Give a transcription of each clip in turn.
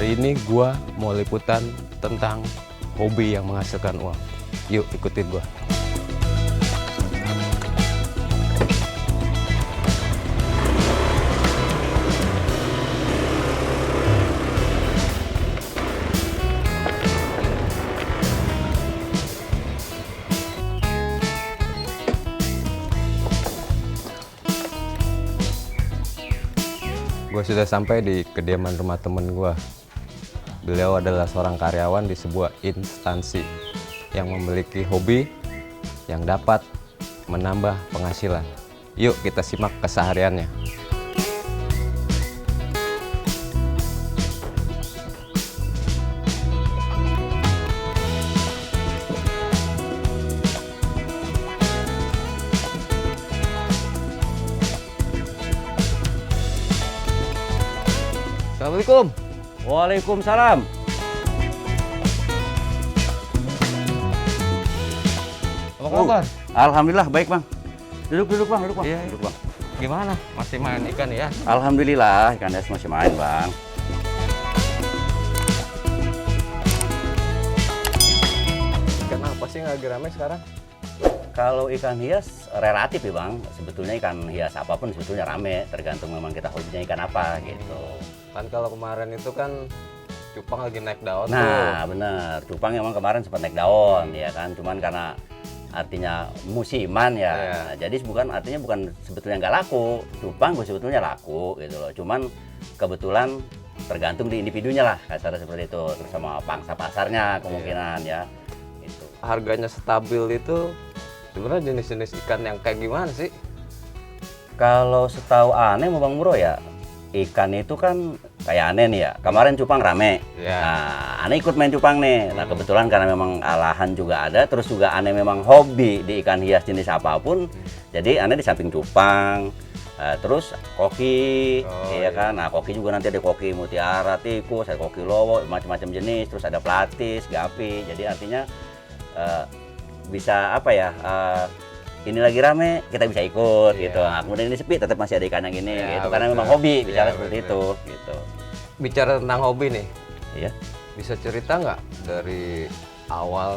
Hari ini gua mau liputan tentang hobi yang menghasilkan uang. Yuk ikutin gua. Gue sudah sampai di kediaman rumah temen gue. Beliau adalah seorang karyawan di sebuah instansi yang memiliki hobi yang dapat menambah penghasilan. Yuk kita simak kesehariannya. Assalamualaikum. Waalaikumsalam. Apa kabar? Alhamdulillah baik bang. Duduk bang. Iya. Duduk bang. Gimana? Masih main ikan ya? Alhamdulillah ikan hias masih main bang. Ikan apa sih yang lagi rame sekarang? Kalau ikan hias relatif ya bang. Sebetulnya ikan hias apapun sebetulnya rame. Tergantung memang kita hobinya ikan apa gitu. Kan kalau kemarin itu kan cupang lagi naik daun tuh. Nah bener. Cupang emang kemarin sempat naik daun ya kan. Cuman karena artinya musiman ya. Iya. Nah, jadi artinya bukan sebetulnya nggak laku. Cupang gue sebetulnya laku gitu loh. Cuman kebetulan tergantung di individunya lah kasarnya seperti itu. Terus sama pangsa pasarnya kemungkinan ya. Itu. Harganya stabil itu sebenarnya jenis-jenis ikan yang kayak gimana sih? Kalau setahu aneh mau Bang Bro ya, ikan itu kan kayak aneh nih ya. Kemarin cupang rame. Iya. Nah, aneh ikut main cupang nih. Nah, kebetulan karena memang alahan juga ada, terus juga aneh memang hobi di ikan hias jenis apapun. Jadi aneh di samping cupang, terus koki, iya kan. Nah, koki juga nanti ada koki mutiara, tikus, ada koki lowo, macam-macam jenis. Terus ada pelatis, gapi. Jadi artinya bisa apa ya? Ini lagi rame, kita bisa ikut gitu. Nah, kemudian ini sepi, tetap masih ada ikan yang ini gitu. Karena memang hobi bicara seperti itu gitu. Bicara tentang hobi nih, Iya. bisa cerita nggak dari awal,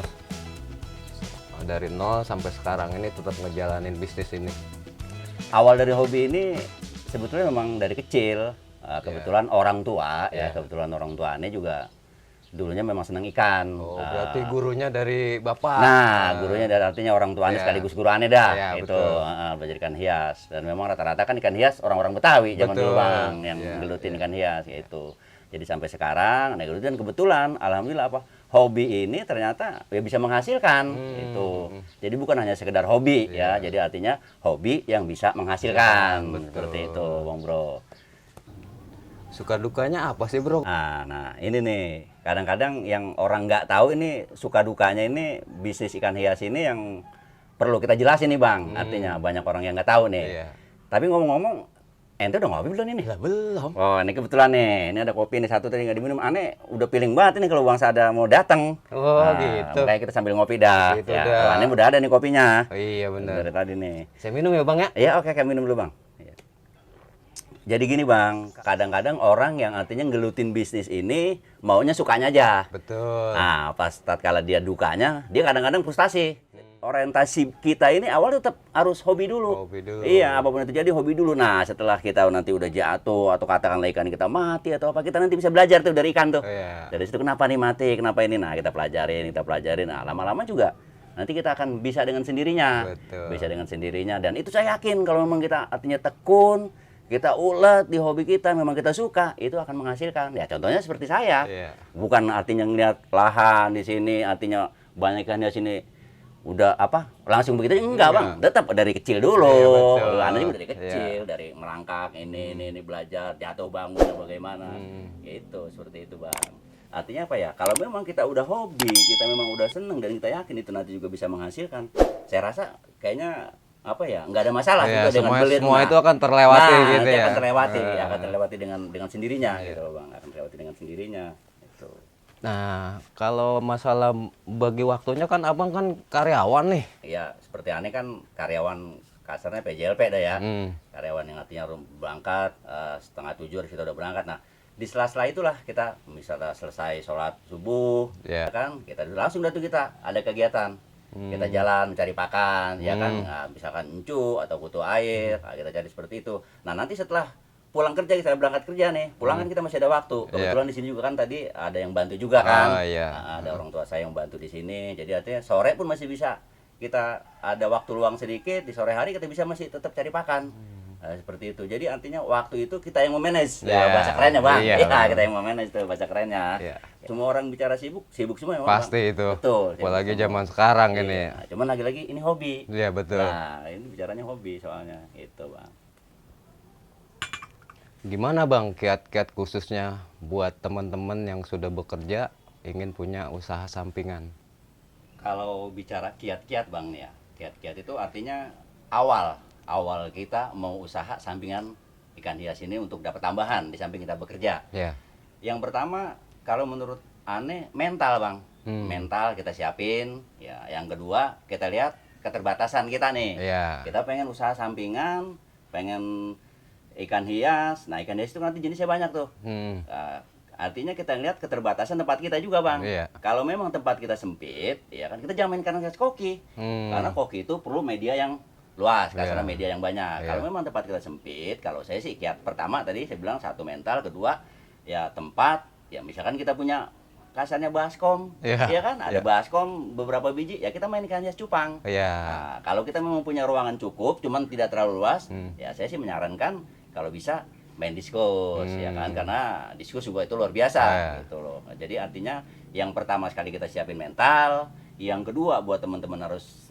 dari nol sampai sekarang ini tetap ngejalanin bisnis ini? Awal dari hobi ini sebetulnya memang dari kecil. Kebetulan orang tua ya, kebetulan orang tua ini juga dulunya memang senang ikan. Oh, berarti gurunya dari bapak. Nah, gurunya dari artinya orang tua Ane sekaligus guru Ane dah. Iya, Itu betul. belajar ikan hias. Dan memang rata-rata kan ikan hias orang-orang Betawi zaman Betul. dulu Bang yang Iya, gelutin ikan hias gitu. Jadi sampai sekarang Ane gelutin kebetulan alhamdulillah apa hobi ini ternyata ya bisa menghasilkan itu. Jadi bukan hanya sekedar hobi ya. Jadi artinya hobi yang bisa menghasilkan. Betul. Seperti itu, Bang Bro. Suka dukanya apa sih bro? Nah ini nih kadang-kadang yang orang nggak tahu ini suka dukanya ini bisnis ikan hias ini yang perlu kita jelasin nih bang. Artinya banyak orang yang nggak tahu nih. Iya. Tapi ngomong-ngomong, ente udah ngopi belum ini? Ya belum. Oh ini kebetulan nih, ini ada kopi nih satu tadi nggak diminum. Aneh udah feeling banget ini kalau bang Sada mau datang. Oh gitu. Makanya kita sambil ngopi dah. Gitu Ya, dah. kalau Aneh udah ada nih kopinya. Oh, iya benar. Dari tadi nih. Saya minum ya bang ya? Ya oke, minum dulu bang. Iya. Jadi gini bang, kadang-kadang orang yang artinya ngelutin bisnis ini maunya sukanya aja. Betul. Nah pas tatkala dia dukanya, dia kadang-kadang frustasi. Orientasi kita ini awal tetap harus hobi dulu. Hobi dulu. Iya, apapun itu jadi hobi dulu. Nah setelah kita nanti udah jatuh atau katakanlah ikan kita mati atau apa, kita nanti bisa belajar tuh dari ikan tuh. Iya. Dari situ kenapa nih mati, kenapa ini. Nah kita pelajarin. Nah lama-lama juga nanti kita akan bisa dengan sendirinya. Betul. Bisa dengan sendirinya. Dan itu saya yakin kalau memang kita artinya tekun, kita ulet di hobi kita, memang kita suka, itu akan menghasilkan. Ya contohnya seperti saya. Iya. Bukan artinya ngeliat lahan di sini, artinya banyak ikan di sini udah apa langsung begitu enggak bang, tetap dari kecil dulu. Iya, betul. Aneh juga dari kecil, dari merangkak ini belajar jatuh bangun bagaimana, gitu seperti itu bang. Artinya apa ya? Kalau memang kita udah hobi, kita memang udah seneng dan kita yakin itu nanti juga bisa menghasilkan. Saya rasa kayaknya apa ya, nggak ada masalah Iya, juga dengan belit. semua itu akan terlewati gitu nanti ya. akan terlewati dengan sendirinya gitu loh bang, akan terlewati dengan sendirinya itu. Nah, kalau masalah bagi waktunya kan abang kan karyawan nih. Iya, seperti Aneh kan karyawan kasarnya PJLP dah ya. Hmm. Karyawan yang artinya berangkat setengah 7 harus kita udah berangkat. Nah, di sela-sela itulah kita misalnya selesai sholat subuh, Iya. ya kan, kita langsung dah tuh kita ada kegiatan. Kita jalan mencari pakan, ya kan, nah, misalkan encu atau kutu air, nah, kita cari seperti itu. Nah nanti setelah pulang kerja, kita berangkat kerja nih, pulang kan kita masih ada waktu. Kebetulan di sini juga kan tadi ada yang bantu juga kan, Oh, iya. nah, ada orang tua saya yang bantu di sini. Jadi artinya sore pun masih bisa kita ada waktu luang sedikit di sore hari kita bisa masih tetap cari pakan. Nah, seperti itu. Jadi artinya waktu itu kita yang memanage. Ya, Iya. bahasa kerennya, Bang. Iya, Iya, benar. kita yang memanage itu bahasa kerennya. Iya. Semua orang bicara sibuk, sibuk semua memang. Pasti Bang. itu. Betul. sibuk Apalagi semua. zaman sekarang Iya. ini. Cuman lagi-lagi ini hobi. Iya, betul. Nah, ini bicaranya hobi soalnya. Itu, Bang. Gimana Bang kiat-kiat khususnya buat teman-teman yang sudah bekerja ingin punya usaha sampingan? Kalau bicara kiat-kiat, Bang, nih ya. Kiat-kiat itu artinya awal kita mau usaha sampingan ikan hias ini untuk dapat tambahan di samping kita bekerja. Ya. Yang pertama, kalau menurut Ane, mental, Bang. Hmm. Mental kita siapin. Ya, yang kedua, kita lihat keterbatasan kita nih. Iya. Kita pengen usaha sampingan, pengen ikan hias. Nah, ikan hias itu nanti jenisnya banyak tuh. Hmm. Nah, artinya kita lihat keterbatasan tempat kita juga, Bang. Iya. Kalau memang tempat kita sempit, ya kan kita jangan main ikan hias koki. Hmm. Karena koki itu perlu media yang luas, kasarnya Iya. media yang banyak. Iya. Kalau memang tempat kita sempit, kalau saya sih kiat pertama tadi saya bilang satu mental, kedua ya tempat, ya misalkan kita punya kasarnya baskom, Iya. ya kan ada Iya. baskom beberapa biji, ya kita main ikan hias cupang. Iya. Nah, kalau kita memang punya ruangan cukup, cuman tidak terlalu luas, Hmm. ya saya sih menyarankan kalau bisa main diskus, ya kan, Hmm. karena diskus juga itu luar biasa, Iya. gitu loh. Nah, jadi artinya yang pertama sekali kita siapin mental, yang kedua buat teman-teman harus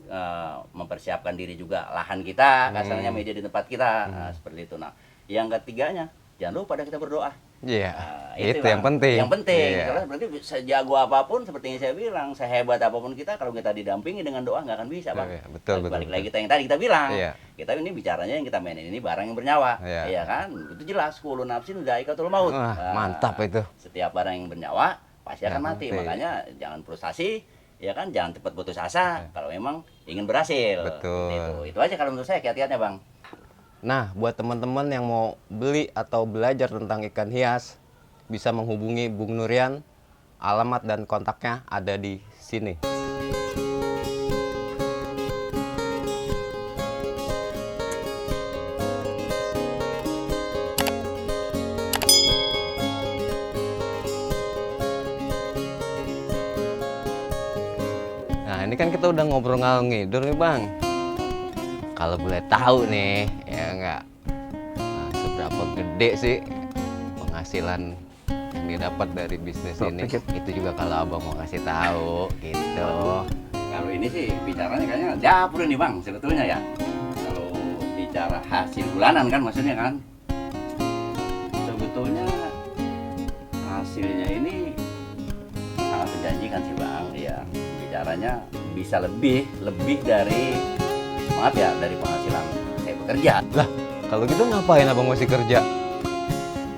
mempersiapkan diri juga lahan kita, kasarnya media di tempat kita, nah, seperti itu. Nah, yang ketiganya jangan lupa pada kita berdoa. Iya. Nah, Itu Bang. yang penting. Yang penting. Iya. Karena berarti sejago apapun seperti yang saya bilang, sehebat apapun kita kalau kita didampingi dengan doa nggak akan bisa, Bang. Iya, betul, Balik betul, lagi kita yang tadi kita bilang. Iya. Kita ini bicaranya yang kita mainin ini barang yang bernyawa. Iya. Iya kan? Itu jelas kullu nafsin dha'iqatul maut. Wah, Nah, mantap itu. Setiap barang yang bernyawa pasti akan Ya, mati. mati. Makanya jangan frustasi, ya kan? Jangan cepat putus asa kalau memang ingin berhasil. Betul. Itu aja kalau menurut saya kiat-kiatnya, Bang. Nah, buat teman-teman yang mau beli atau belajar tentang ikan hias, bisa menghubungi Bung Nurian. Alamat dan kontaknya ada di sini. Nah, ini kan kita udah ngobrol ngalor ngidur nih, Bang. Kalau boleh tahu nih, ya enggak, seberapa gede sih penghasilan yang didapat dari bisnis ini? Itu juga kalau Abang mau kasih tahu, gitu. Kalau ini sih bicaranya kayaknya dapur ini, Bang, sebetulnya ya. Kalau bicara hasil bulanan kan maksudnya kan. Sebetulnya hasilnya ini sangat menjanjikan sih, Bang. Ya, bicaranya bisa lebih dari, maaf ya, dari penghasilan saya bekerja. Lah, kalau gitu ngapain Abang masih kerja?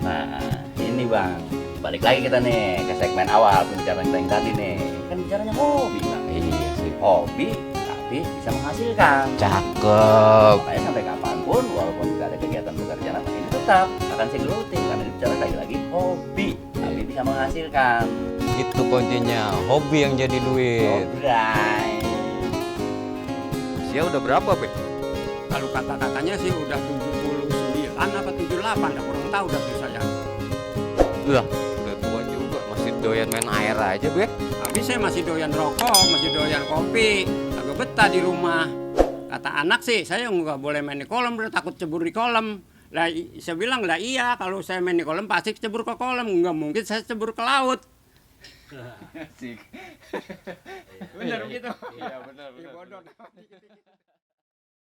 Nah, ini, Bang. Balik lagi kita nih ke segmen awal pembicaraan kita yang tadi nih. Kan bicaranya hobi, Bang. Iya sih. Hobi tapi bisa menghasilkan. Cakep. Makanya sampai kapanpun walaupun tidak ada kegiatan pekerjaan apa ini tetap akan saya geluti karena bicara lagi hobi tapi bisa menghasilkan. Itu kuncinya, hobi yang jadi duit. Obrai. Usia udah berapa, Be? Kalau kata-katanya sih udah 79 apa 78, dah kurang tahu dah saya. Lah, udah tua juga, masih doyan main air aja, Be. Tapi saya masih doyan rokok, masih doyan kopi, agak betah di rumah. Kata anak sih, saya nggak boleh main di kolam, udah takut cebur di kolam. Lah, saya bilang, lah iya, kalau saya main di kolam pasti cebur ke kolam, nggak mungkin saya cebur ke laut. Benar begitu. Iya, benar.